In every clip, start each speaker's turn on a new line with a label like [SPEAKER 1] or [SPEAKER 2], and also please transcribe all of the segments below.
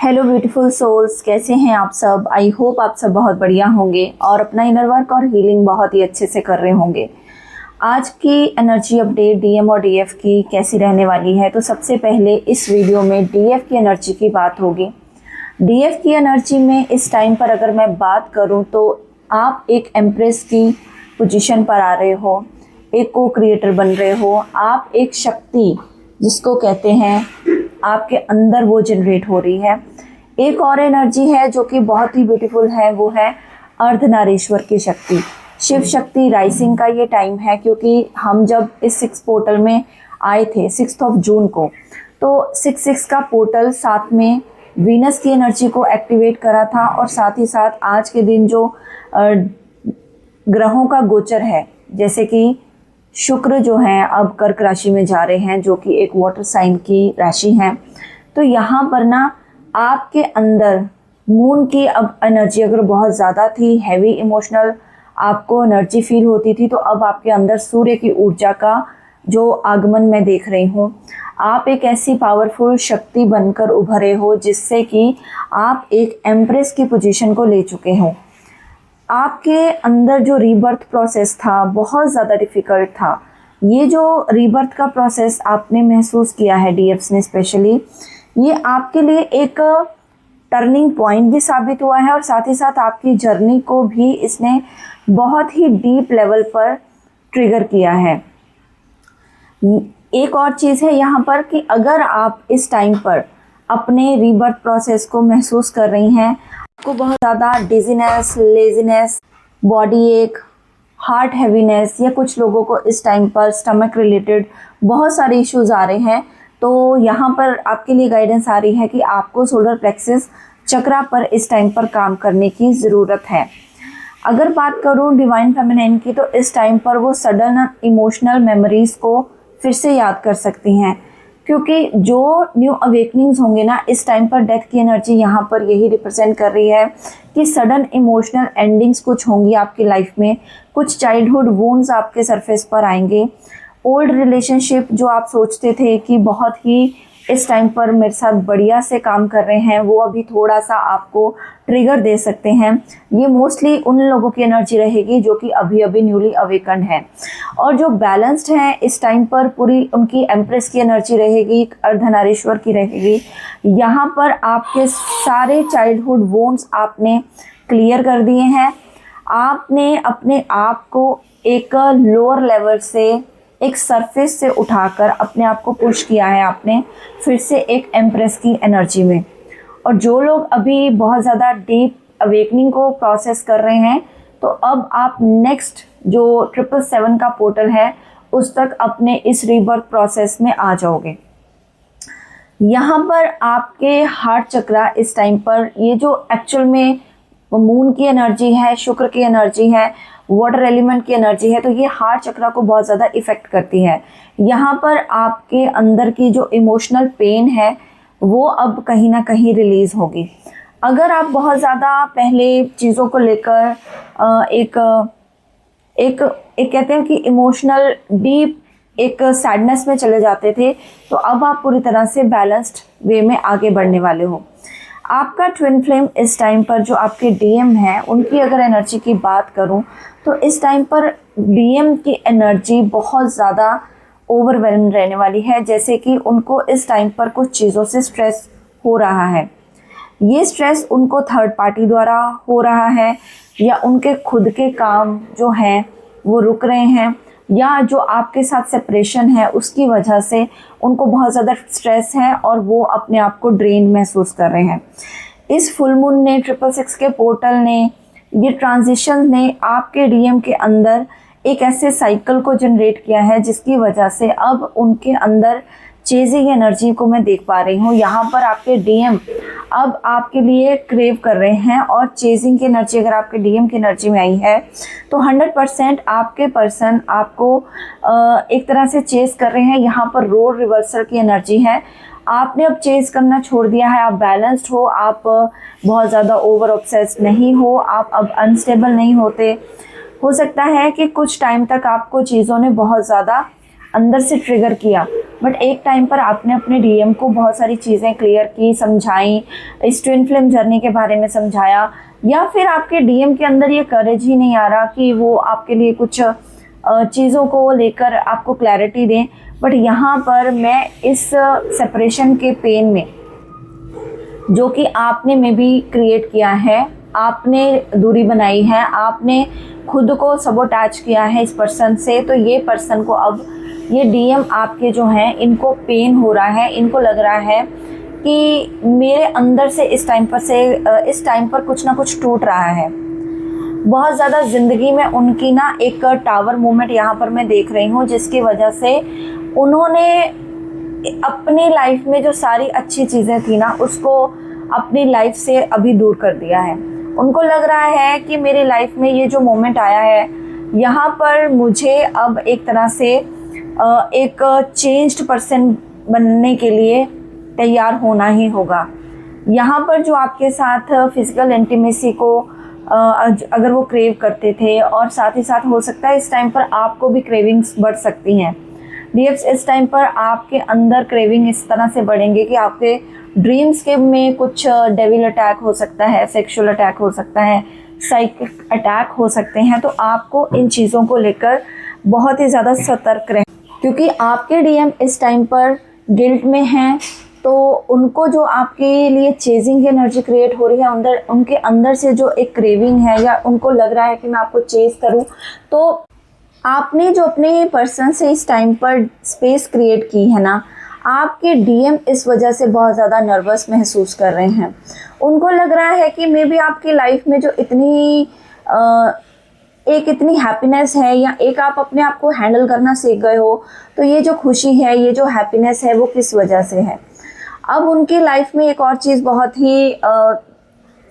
[SPEAKER 1] Hello beautiful souls, कैसे हैं आप सब। आई होप आप सब बहुत बढ़िया होंगे और अपना इनर वर्क और हीलिंग बहुत ही अच्छे से कर रहे होंगे। आज की एनर्जी अपडेट डीएम और डीएफ की कैसी रहने वाली है, तो सबसे पहले इस वीडियो में डीएफ की एनर्जी की बात होगी। डीएफ की एनर्जी में इस टाइम पर अगर मैं बात करूं तो आप एक एम्प्रेस की पोजीशन पर आ रहे हो, एक को क्रिएटर बन रहे हो, आप एक शक्ति जिसको कहते हैं आपके अंदर वो जनरेट हो रही है। एक और एनर्जी है जो कि बहुत ही ब्यूटीफुल है, वो है अर्धनारीश्वर की शक्ति, शिव शक्ति राइजिंग का ये टाइम है। क्योंकि हम जब इस 6 पोर्टल में आए थे 6 जून को, तो 6 का पोर्टल साथ में वीनस की एनर्जी को एक्टिवेट करा था और साथ ही साथ आज के दिन जो ग्रहों का गोचर है, जैसे कि शुक्र जो है अब कर्क राशि में जा रहे हैं, जो कि एक वाटर साइन की राशि है। तो यहाँ पर ना आपके अंदर मून की अब एनर्जी अगर बहुत ज़्यादा थी, हैवी इमोशनल आपको एनर्जी फील होती थी, तो अब आपके अंदर सूर्य की ऊर्जा का जो आगमन मैं देख रही हूँ। आप एक ऐसी पावरफुल शक्ति बनकर उभरे हो जिससे कि आप एक एम्प्रेस की पोजीशन को ले चुके हो। आपके अंदर जो रीबर्थ प्रोसेस था बहुत ज़्यादा डिफ़िकल्ट था। ये जो रीबर्थ का प्रोसेस आपने महसूस किया है डीएफ्स ने स्पेशली, ये आपके लिए एक टर्निंग पॉइंट भी साबित हुआ है और साथ ही साथ आपकी जर्नी को भी इसने बहुत ही डीप लेवल पर ट्रिगर किया है। एक और चीज़ है यहाँ पर कि अगर आप इस टाइम पर अपने रीबर्थ प्रोसेस को महसूस कर रही हैं, आपको बहुत ज़्यादा डिजीनेस, लेजीनेस, बॉडी एक, हार्ट हैवीनेस, या कुछ लोगों को इस टाइम पर स्टमक रिलेटेड बहुत सारे इश्यूज आ रहे हैं, तो यहाँ पर आपके लिए गाइडेंस आ रही है कि आपको सोलर प्लेक्सस चक्रा पर इस टाइम पर काम करने की ज़रूरत है। अगर बात करूँ डिवाइन फेमिनाइन की, तो इस टाइम पर वो सडन इमोशनल मेमोरीज़ को फिर से याद कर सकती हैं, क्योंकि जो न्यू अवेकनिंग्स होंगे ना इस टाइम पर, डेथ की एनर्जी यहाँ पर यही रिप्रेजेंट कर रही है कि सडन इमोशनल एंडिंग्स कुछ होंगी आपकी लाइफ में, कुछ चाइल्डहुड वुंड्स आपके सरफेस पर आएंगे। ओल्ड रिलेशनशिप जो आप सोचते थे कि बहुत ही इस टाइम पर मेरे साथ बढ़िया से काम कर रहे हैं, वो अभी थोड़ा सा आपको ट्रिगर दे सकते हैं। ये मोस्टली उन लोगों की एनर्जी रहेगी जो कि अभी अभी न्यूली अवेकन्ड है। और जो बैलेंस्ड हैं इस टाइम पर, पूरी उनकी एम्प्रेस की एनर्जी रहेगी, अर्धनारीश्वर की रहेगी। यहाँ पर आपके सारे चाइल्डहुड वुंड्स आपने क्लियर कर दिए हैं। आपने अपने आप को एक लोअर लेवल से, एक सरफेस से उठाकर अपने आप को पुश किया है आपने फिर से एक एम्प्रेस की एनर्जी में। और जो लोग अभी बहुत ज़्यादा डीप अवेकनिंग को प्रोसेस कर रहे हैं, तो अब आप नेक्स्ट जो 777 का पोर्टल है उस तक अपने इस रीबर्थ प्रोसेस में आ जाओगे। यहाँ पर आपके हार्ट चक्रा इस टाइम पर, ये जो एक्चुअल में मून की एनर्जी है, शुक्र की एनर्जी है, वाटर एलिमेंट की एनर्जी है, तो ये हार्ट चक्रा को बहुत ज़्यादा इफ़ेक्ट करती है। यहाँ पर आपके अंदर की जो इमोशनल पेन है वो अब कहीं ना कहीं रिलीज़ होगी। अगर आप बहुत ज़्यादा पहले चीज़ों को लेकर एक कहते हैं कि इमोशनल डीप एक सैडनेस में चले जाते थे, तो अब आप पूरी तरह से बैलेंस्ड वे में आगे बढ़ने वाले हो। आपका ट्विन फ्लेम इस टाइम पर जो आपके डीएम है, उनकी अगर एनर्जी की बात करूं, तो इस टाइम पर डीएम की एनर्जी बहुत ज़्यादा ओवरवेलम रहने वाली है। जैसे कि उनको इस टाइम पर कुछ चीज़ों से स्ट्रेस हो रहा है। ये स्ट्रेस उनको थर्ड पार्टी द्वारा हो रहा है, या उनके खुद के काम जो हैं वो रुक रहे हैं, या जो आपके साथ सेपरेशन है उसकी वजह से उनको बहुत ज़्यादा स्ट्रेस है और वो अपने आप को ड्रेन महसूस कर रहे हैं। इस फुल मून ने, 666 के पोर्टल ने, ये ट्रांजिशन ने आपके डीएम के अंदर एक ऐसे साइकिल को जनरेट किया है जिसकी वजह से अब उनके अंदर चेजिंग एनर्जी को मैं देख पा रही हूँ। यहाँ पर आपके डीएम अब आपके लिए क्रेव कर रहे हैं, और चेजिंग की एनर्जी अगर आपके डीएम की एनर्जी में आई है तो 100% आपके पर्सन आपको एक तरह से चेज कर रहे हैं। यहाँ पर रोल रिवर्सल की एनर्जी है। आपने अब चेज करना छोड़ दिया है, आप बैलेंस्ड हो, आप बहुत ज़्यादा ओवर ऑब्सेस्ड नहीं हो, आप अब अनस्टेबल नहीं होते। हो सकता है कि कुछ टाइम तक आपको चीज़ों ने बहुत ज़्यादा अंदर से ट्रिगर किया, बट एक टाइम पर आपने अपने डीएम को बहुत सारी चीज़ें क्लियर की, समझाई, इस ट्विन फ्लेम जर्नी के बारे में समझाया, या फिर आपके डीएम के अंदर ये करेज ही नहीं आ रहा कि वो आपके लिए कुछ चीज़ों को लेकर आपको क्लैरिटी दें। बट यहाँ पर मैं इस सेपरेशन के पेन में, जो कि आपने में भी क्रिएट किया है, आपने दूरी बनाई है, आपने खुद को सबोटैच किया है इस पर्सन से, तो ये पर्सन को अब ये डीएम आपके जो हैं इनको पेन हो रहा है, इनको लग रहा है कि मेरे अंदर से इस टाइम पर कुछ ना कुछ टूट रहा है। बहुत ज़्यादा ज़िंदगी में उनकी ना एक टावर मूवमेंट यहाँ पर मैं देख रही हूँ, जिसकी वजह से उन्होंने अपनी लाइफ में जो सारी अच्छी चीज़ें थी ना, उसको अपनी लाइफ से अभी दूर कर दिया है। उनको लग रहा है कि मेरी लाइफ में ये जो मोमेंट आया है, यहाँ पर मुझे अब एक तरह से एक चेंज्ड पर्सन बनने के लिए तैयार होना ही होगा। यहाँ पर जो आपके साथ फिजिकल इंटीमेसी को अगर वो क्रेव करते थे, और साथ ही साथ हो सकता है इस टाइम पर आपको भी क्रेविंग्स बढ़ सकती हैं। डीएफ्स इस टाइम पर आपके अंदर क्रेविंग इस तरह से बढ़ेंगे कि आपके ड्रीम्स के में कुछ डेविल अटैक हो सकता है, सेक्सुअल अटैक हो सकता है, साइकिक अटैक हो सकते हैं। तो आपको इन चीज़ों को लेकर बहुत ही ज़्यादा सतर्क रहें, क्योंकि आपके डीएम इस टाइम पर गिल्ट में हैं। तो उनको जो आपके लिए चेजिंग की एनर्जी क्रिएट हो रही है, उनके अंदर से जो एक क्रेविंग है, या उनको लग रहा है कि मैं आपको चेज करूं, तो आपने जो अपने पर्सन से इस टाइम पर स्पेस क्रिएट की है ना, आपके डीएम इस वजह से बहुत ज़्यादा नर्वस महसूस कर रहे हैं। उनको लग रहा है कि मे बी आपकी लाइफ में जो इतनी हैप्पीनेस है, या एक आप अपने आप को हैंडल करना सीख गए हो, तो ये जो खुशी है, ये जो हैप्पीनेस है, वो किस वजह से है। अब उनकी लाइफ में एक और चीज़ बहुत ही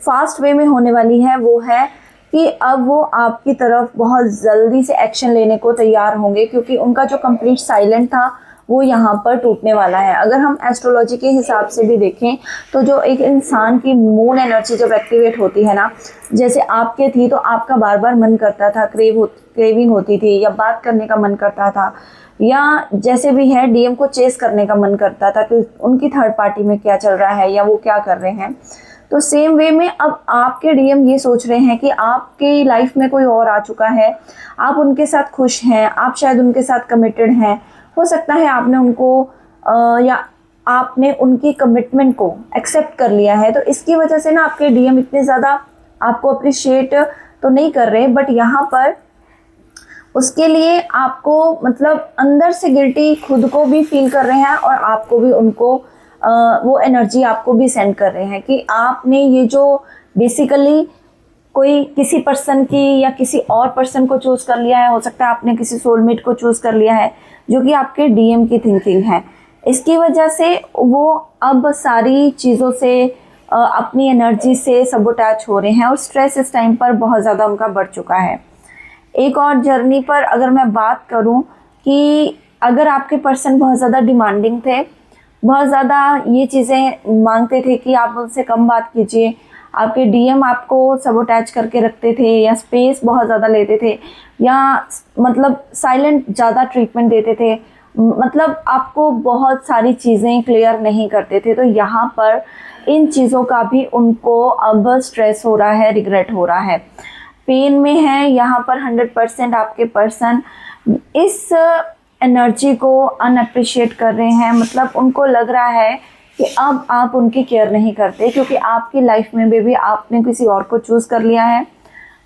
[SPEAKER 1] फास्ट वे में होने वाली है, वो है कि अब वो आपकी तरफ बहुत जल्दी से एक्शन लेने को तैयार होंगे, क्योंकि उनका जो कंप्लीट साइलेंट था वो यहाँ पर टूटने वाला है। अगर हम एस्ट्रोलॉजी के हिसाब से भी देखें, तो जो एक इंसान की मून एनर्जी जब एक्टिवेट होती है ना, जैसे आपके थी, तो आपका बार बार मन करता था, क्रेविंग होती थी, या बात करने का मन करता था, या जैसे भी है डीएम को चेस करने का मन करता था कि उनकी थर्ड पार्टी में क्या चल रहा है, या वो क्या कर रहे हैं। तो सेम वे में अब आपके डीएम ये सोच रहे हैं कि आपकी लाइफ में कोई और आ चुका है, आप उनके साथ खुश हैं, आप शायद उनके साथ कमिटेड हैं। हो सकता है आपने उनको या आपने उनकी कमिटमेंट को एक्सेप्ट कर लिया है। तो इसकी वजह से ना आपके डीएम इतने ज़्यादा आपको अप्रिशिएट तो नहीं कर रहे, बट यहाँ पर उसके लिए आपको मतलब अंदर से गिल्टी खुद को भी फील कर रहे हैं, और आपको भी उनको वो एनर्जी आपको भी सेंड कर रहे हैं कि आपने ये जो बेसिकली कोई किसी पर्सन की या किसी और पर्सन को चूज़ कर लिया है। हो सकता है आपने किसी सोलमेट को चूज़ कर लिया है, जो कि आपके डीएम की थिंकिंग है। इसकी वजह से वो अब सारी चीज़ों से अपनी एनर्जी से सबोटैच हो रहे हैं, और स्ट्रेस इस टाइम पर बहुत ज़्यादा उनका बढ़ चुका है। एक और जर्नी पर अगर मैं बात करूं कि अगर आपके पर्सन बहुत ज़्यादा डिमांडिंग थे, बहुत ज़्यादा ये चीज़ें मांगते थे कि आप उनसे कम बात कीजिए, आपके डीएम आपको सबोटैच करके रखते थे, या स्पेस बहुत ज़्यादा लेते थे, या मतलब साइलेंट ज़्यादा ट्रीटमेंट देते थे, मतलब आपको बहुत सारी चीज़ें क्लियर नहीं करते थे, तो यहाँ पर इन चीज़ों का भी उनको अब स्ट्रेस हो रहा है, रिग्रेट हो रहा है, पेन में है। यहाँ पर 100% आपके पर्सन इस एनर्जी को अनअप्रिशिएट कर रहे हैं। मतलब उनको लग रहा है कि अब आप उनकी केयर नहीं करते, क्योंकि आपकी लाइफ में भी आपने किसी और को चूज़ कर लिया है।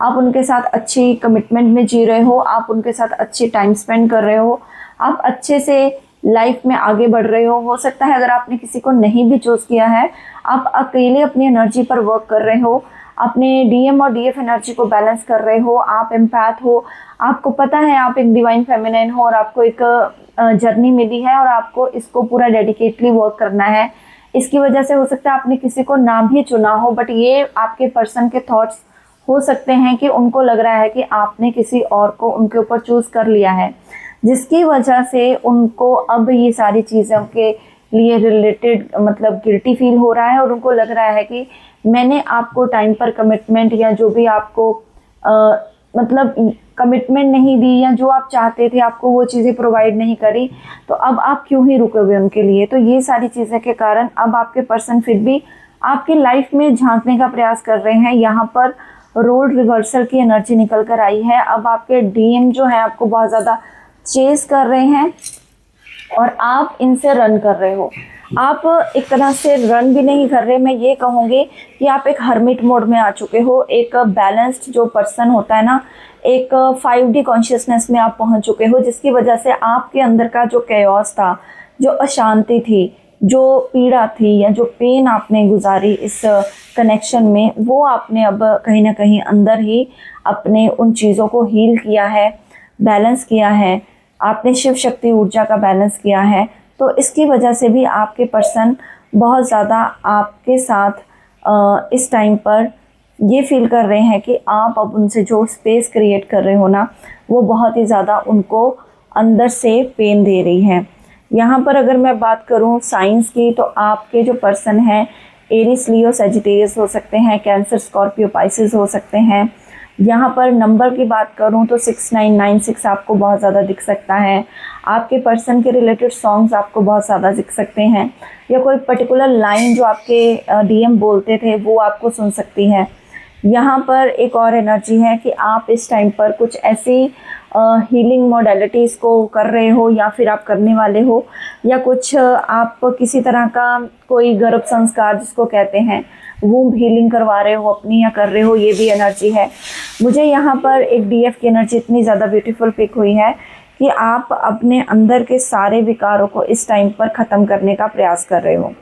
[SPEAKER 1] आप उनके साथ अच्छी कमिटमेंट में जी रहे हो, आप उनके साथ अच्छी टाइम स्पेंड कर रहे हो, आप अच्छे से लाइफ में आगे बढ़ रहे हो सकता है अगर आपने किसी को नहीं भी चूज़ किया है, आप अकेले अपनी एनर्जी पर वर्क कर रहे हो, अपने डीएम और डीएफ एनर्जी को बैलेंस कर रहे हो, आप एम्पैथ हो, आपको पता है आप एक डिवाइन फेमिनाइन हो, और आपको एक जर्नी मिली है, और आपको इसको पूरा डेडिकेटली वर्क करना है। इसकी वजह से हो सकता है आपने किसी को ना भी चुना हो, बट ये आपके पर्सन के थॉट्स हो सकते हैं कि उनको लग रहा है कि आपने किसी और को उनके ऊपर चूज़ कर लिया है, जिसकी वजह से उनको अब ये सारी चीज़ों के लिए रिलेटेड मतलब गिल्टी फील हो रहा है, और उनको लग रहा है कि मैंने आपको टाइम पर कमिटमेंट या जो भी आपको मतलब कमिटमेंट नहीं दी, या जो आप चाहते थे आपको वो चीज़ें प्रोवाइड नहीं करी, तो अब आप क्यों ही रुकोगे उनके लिए। तो ये सारी चीज़ें के कारण अब आपके पर्सन फिर भी आपकी लाइफ में झांकने का प्रयास कर रहे हैं। यहाँ पर रोल रिवर्सल की एनर्जी निकल कर आई है। अब आपके डीएम जो है आपको बहुत ज़्यादा चेस कर रहे हैं और आप इनसे रन कर रहे हो। आप एक तरह से रन भी नहीं कर रहे, मैं ये कहूँगी कि आप एक हर्मिट मोड में आ चुके हो। एक बैलेंस्ड जो पर्सन होता है ना, एक 5D कॉन्शियसनेस में आप पहुँच चुके हो, जिसकी वजह से आपके अंदर का जो कैओस था, जो अशांति थी, जो पीड़ा थी, या जो पेन आपने गुजारी इस कनेक्शन में, वो आपने अब कहीं ना कहीं अंदर ही अपने उन चीज़ों को हील किया है, बैलेंस किया है। आपने शिव शक्ति ऊर्जा का बैलेंस किया है। तो इसकी वजह से भी आपके पर्सन बहुत ज़्यादा आपके साथ इस टाइम पर ये फील कर रहे हैं कि आप अब उनसे जो स्पेस क्रिएट कर रहे हो ना, वो बहुत ही ज़्यादा उनको अंदर से पेन दे रही है। यहाँ पर अगर मैं बात करूँ साइंस की, तो आपके जो पर्सन हैं एरिस, लियो, सजिटेरियस हो सकते हैं, कैंसर, स्कॉर्पियो, पाइसेस हो सकते हैं। यहाँ पर नंबर की बात करूँ तो 6996 आपको बहुत ज़्यादा दिख सकता है। आपके पर्सन के रिलेटेड सॉन्ग्स आपको बहुत ज़्यादा दिख सकते हैं, या कोई पर्टिकुलर लाइन जो आपके डीएम बोलते थे वो आपको सुन सकती है। यहाँ पर एक और एनर्जी है कि आप इस टाइम पर कुछ ऐसी हीलिंग मोडेलिटीज़ को कर रहे हो, या फिर आप करने वाले हो, या कुछ आप किसी तरह का कोई गर्भ संस्कार जिसको कहते हैं, वूम्ब हीलिंग करवा रहे हो अपनी, या कर रहे हो, ये भी एनर्जी है। मुझे यहाँ पर एक डीएफ की एनर्जी इतनी ज़्यादा ब्यूटीफुल पिक हुई है कि आप अपने अंदर के सारे विकारों को इस टाइम पर ख़त्म करने का प्रयास कर रहे हो।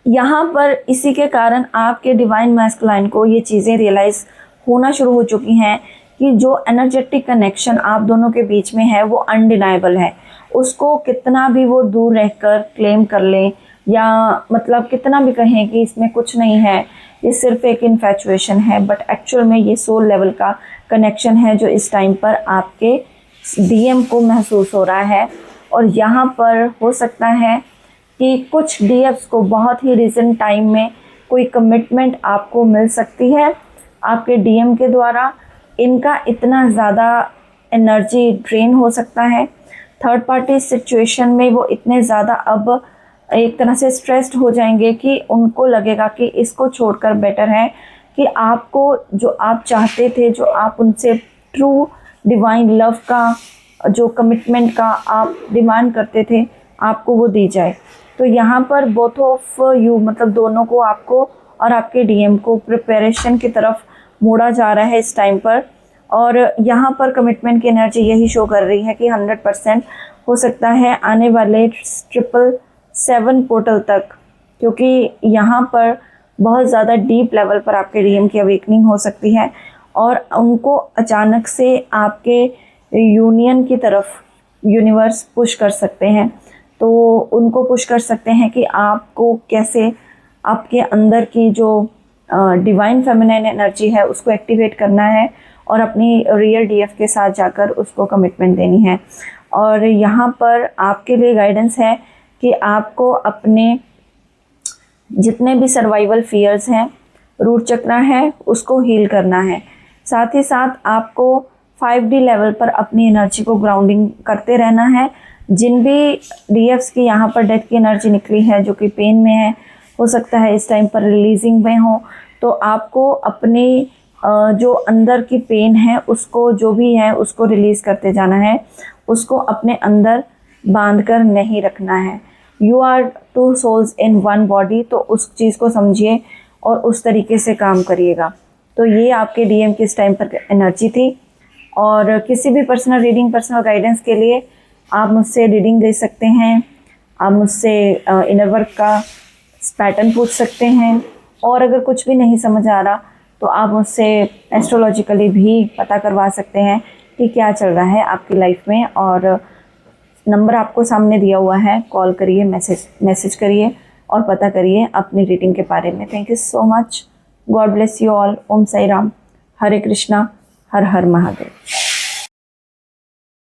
[SPEAKER 1] यहाँ पर इसी के कारण आपके डिवाइन मैस्कुलाइन को ये चीज़ें रियलाइज़ होना शुरू हो चुकी हैं कि जो एनर्जेटिक कनेक्शन आप दोनों के बीच में है वो अनडिनाइबल है। उसको कितना भी वो दूर रहकर क्लेम कर लें, या मतलब कितना भी कहें कि इसमें कुछ नहीं है, ये सिर्फ एक इन्फैचुएशन है, बट एक्चुअल में ये सोल लेवल का कनेक्शन है जो इस टाइम पर आपके डीएम को महसूस हो रहा है। और यहाँ पर हो सकता है कि कुछ डीएफ्स को बहुत ही रिसेंट टाइम में कोई कमिटमेंट आपको मिल सकती है आपके डीएम के द्वारा। इनका इतना ज़्यादा एनर्जी ड्रेन हो सकता है, थर्ड पार्टी सिचुएशन में वो इतने ज़्यादा अब एक तरह से स्ट्रेस्ड हो जाएंगे कि उनको लगेगा कि इसको छोड़कर बेटर है कि आपको जो आप चाहते थे, जो आप उनसे ट्रू डिवाइन लव का, जो कमिटमेंट का आप डिमांड करते थे, आपको वो दी जाए। तो यहाँ पर बोथ ऑफ यू, मतलब दोनों को, आपको और आपके डीएम को प्रिपरेशन की तरफ मोड़ा जा रहा है इस टाइम पर। और यहाँ पर कमिटमेंट की एनर्जी यही शो कर रही है कि 100% हो सकता है आने वाले 777 पोर्टल तक, क्योंकि यहाँ पर बहुत ज़्यादा डीप लेवल पर आपके डीएम की अवेकनिंग हो सकती है और उनको अचानक से आपके यूनियन की तरफ यूनिवर्स पुश कर सकते हैं। तो उनको पुश कर सकते हैं कि आपको कैसे आपके अंदर की जो डिवाइन फेमिनाइन एनर्जी है उसको एक्टिवेट करना है और अपनी रियल डीएफ के साथ जाकर उसको कमिटमेंट देनी है। और यहाँ पर आपके लिए गाइडेंस है कि आपको अपने जितने भी सर्वाइवल फियर्स हैं, रूट चक्र है, उसको हील करना है। साथ ही साथ आपको 5D लेवल पर अपनी एनर्जी को ग्राउंडिंग करते रहना है। जिन भी डीएफ्स की यहाँ पर डेथ की एनर्जी निकली है, जो कि पेन में है, हो सकता है इस टाइम पर रिलीजिंग में हो, तो आपको अपनी जो अंदर की पेन है उसको, जो भी है उसको रिलीज़ करते जाना है, उसको अपने अंदर बांध कर नहीं रखना है। You are 2 souls in 1 body, तो उस चीज़ को समझिए और उस तरीके से काम करिएगा। तो ये आपके डीएम की इस टाइम पर एनर्जी थी। और किसी भी पर्सनल रीडिंग, पर्सनल गाइडेंस के लिए आप मुझसे रीडिंग ले सकते हैं, आप मुझसे इनर वर्क का पैटर्न पूछ सकते हैं, और अगर कुछ भी नहीं समझ आ रहा तो आप मुझसे एस्ट्रोलॉजिकली भी पता करवा सकते हैं कि क्या चल रहा है आपकी लाइफ में। और नंबर आपको सामने दिया हुआ है, कॉल करिए, मैसेज करिए और पता करिए अपनी रीडिंग के बारे में। Thank you so much. God bless you all. Om Sai Ram. Hare Krishna. Har Har Mahadev.